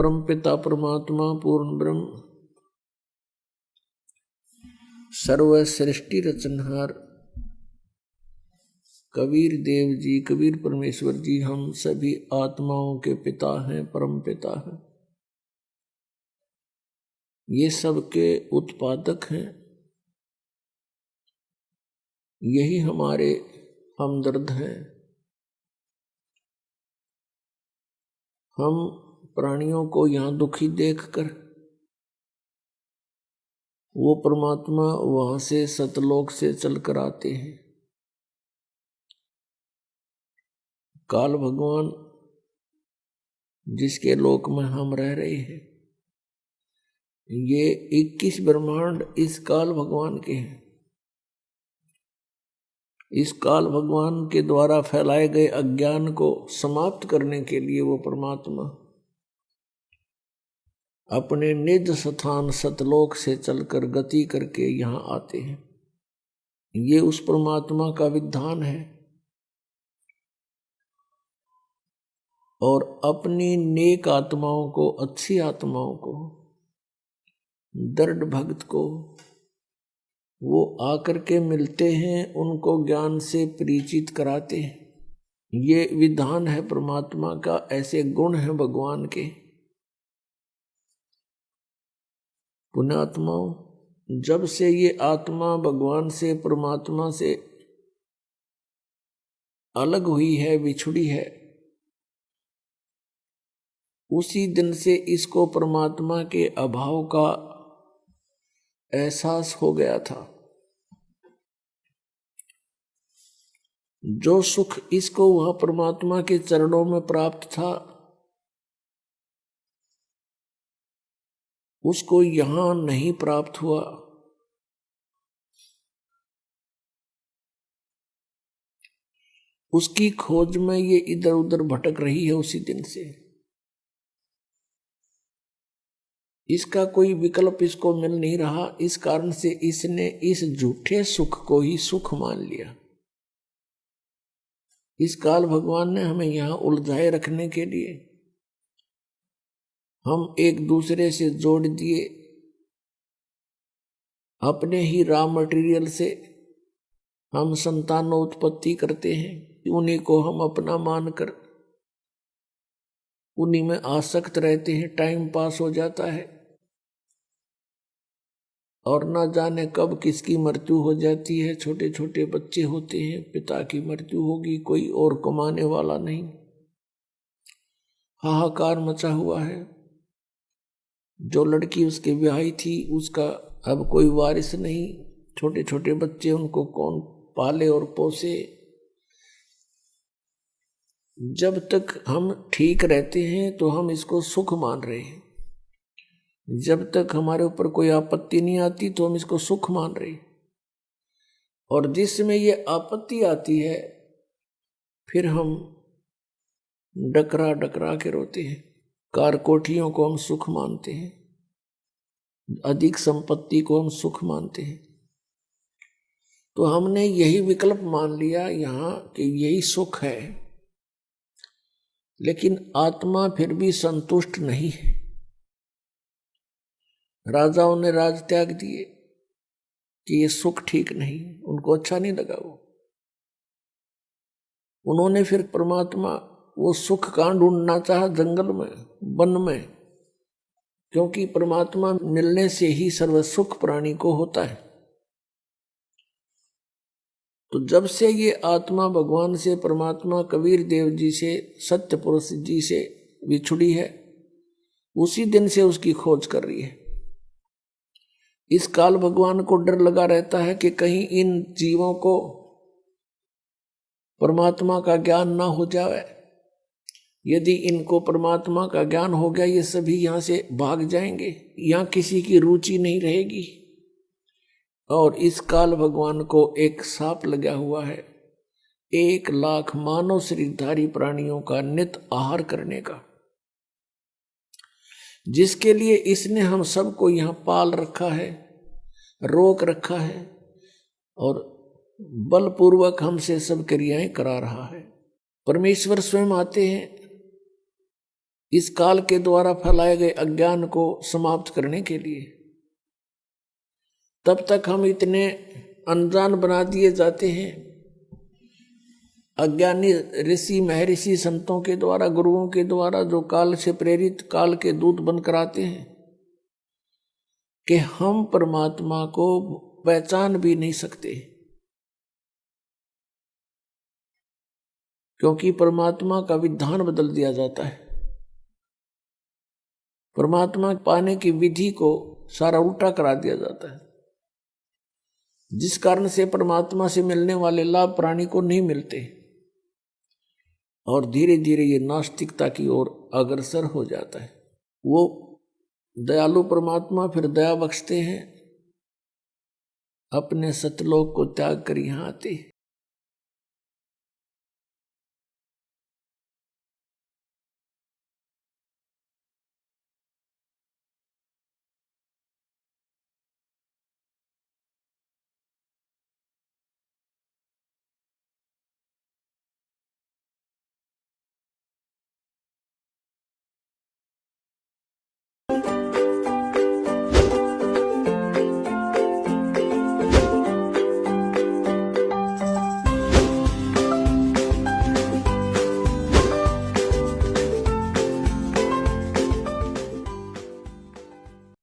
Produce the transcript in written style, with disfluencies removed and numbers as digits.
परमपिता परमात्मा पूर्ण ब्रह्म सर्व सृष्टि रचनहार कबीर देव जी, कबीर परमेश्वर जी हम सभी आत्माओं के पिता हैं, परम पिता हैं। ये सबके उत्पादक हैं। यही हमारे हमदर्द हैं। हम प्राणियों को यहाँ दुखी देखकर वो परमात्मा वहां से सतलोक से चलकर आते हैं। काल भगवान जिसके लोक में हम रह रहे हैं, ये 21 ब्रह्मांड इस काल भगवान के हैं। इस काल भगवान के द्वारा फैलाए गए अज्ञान को समाप्त करने के लिए वो परमात्मा अपने निज स्थान सतलोक से चलकर गति करके यहाँ आते हैं। ये उस परमात्मा का विधान है। और अपनी नेक आत्माओं को, अच्छी आत्माओं को, दृढ़ भक्त को वो आकर के मिलते हैं, उनको ज्ञान से परिचित कराते हैं। ये विधान है परमात्मा का, ऐसे गुण हैं भगवान के। पुण्यात्माओं, जब से ये आत्मा भगवान से, परमात्मा से अलग हुई है, बिछुड़ी है, उसी दिन से इसको परमात्मा के अभाव का एहसास हो गया था। जो सुख इसको वह परमात्मा के चरणों में प्राप्त था, उसको यहां नहीं प्राप्त हुआ। उसकी खोज में ये इधर उधर भटक रही है उसी दिन से। इसका कोई विकल्प इसको मिल नहीं रहा। इस कारण से इसने इस झूठे सुख को ही सुख मान लिया। इस काल भगवान ने हमें यहां उलझाए रखने के लिए हम एक दूसरे से जोड़ दिए। अपने ही रॉ मटेरियल से हम संतानोत्पत्ति करते हैं। उन्हीं को हम अपना मानकर उन्हीं में आसक्त रहते हैं। टाइम पास हो जाता है और ना जाने कब किसकी मृत्यु हो जाती है। छोटे छोटे बच्चे होते हैं, पिता की मृत्यु होगी, कोई और कमाने वाला नहीं। हाहाकार मचा हुआ है। जो लड़की उसके ब्याही थी, उसका अब कोई वारिस नहीं। छोटे छोटे बच्चे, उनको कौन पाले और पोसे। जब तक हम ठीक रहते हैं तो हम इसको सुख मान रहे हैं। जब तक हमारे ऊपर कोई आपत्ति नहीं आती तो हम इसको सुख मान रहे हैं। और जिसमें ये आपत्ति आती है, फिर हम डकरा डकरा के रोते हैं। कार कोठियों को हम सुख मानते हैं, अधिक संपत्ति को हम सुख मानते हैं। तो हमने यही विकल्प मान लिया यहाँ कि यही सुख है। लेकिन आत्मा फिर भी संतुष्ट नहीं है। राजाओं ने राज त्याग दिए कि ये सुख ठीक नहीं, उनको अच्छा नहीं लगा वो। उन्होंने फिर परमात्मा, वो सुख कहाँ ढूंढना चाहा? जंगल में, वन में। क्योंकि परमात्मा मिलने से ही सर्व सुख प्राणी को होता है। तो जब से ये आत्मा भगवान से, परमात्मा कबीर देव जी से, सत्य पुरुष जी से बिछुड़ी है, उसी दिन से उसकी खोज कर रही है। इस काल भगवान को डर लगा रहता है कि कहीं इन जीवों को परमात्मा का ज्ञान ना हो जाए। यदि इनको परमात्मा का ज्ञान हो गया, ये सभी यहाँ से भाग जाएंगे, यहाँ किसी की रुचि नहीं रहेगी। और इस काल भगवान को एक शाप लगा हुआ है, 1 लाख मानव शरीरधारी प्राणियों का नित आहार करने का, जिसके लिए इसने हम सबको यहाँ पाल रखा है, रोक रखा है और बलपूर्वक हमसे सब क्रियाएं करा रहा है। परमेश्वर स्वयं आते हैं इस काल के द्वारा फैलाए गए अज्ञान को समाप्त करने के लिए। तब तक हम इतने अनजान बना दिए जाते हैं, अज्ञानी ऋषि महर्षि संतों के द्वारा, गुरुओं के द्वारा, जो काल से प्रेरित काल के दूत बनकर आते हैं, कि हम परमात्मा को पहचान भी नहीं सकते, क्योंकि परमात्मा का विधान बदल दिया जाता है। परमात्मा पाने की विधि को सारा उल्टा करा दिया जाता है, जिस कारण से परमात्मा से मिलने वाले लाभ प्राणी को नहीं मिलते और धीरे धीरे ये नास्तिकता की ओर अग्रसर हो जाता है। वो दयालु परमात्मा फिर दया बख्शते हैं, अपने सतलोक को त्याग कर यहाँ आते हैं।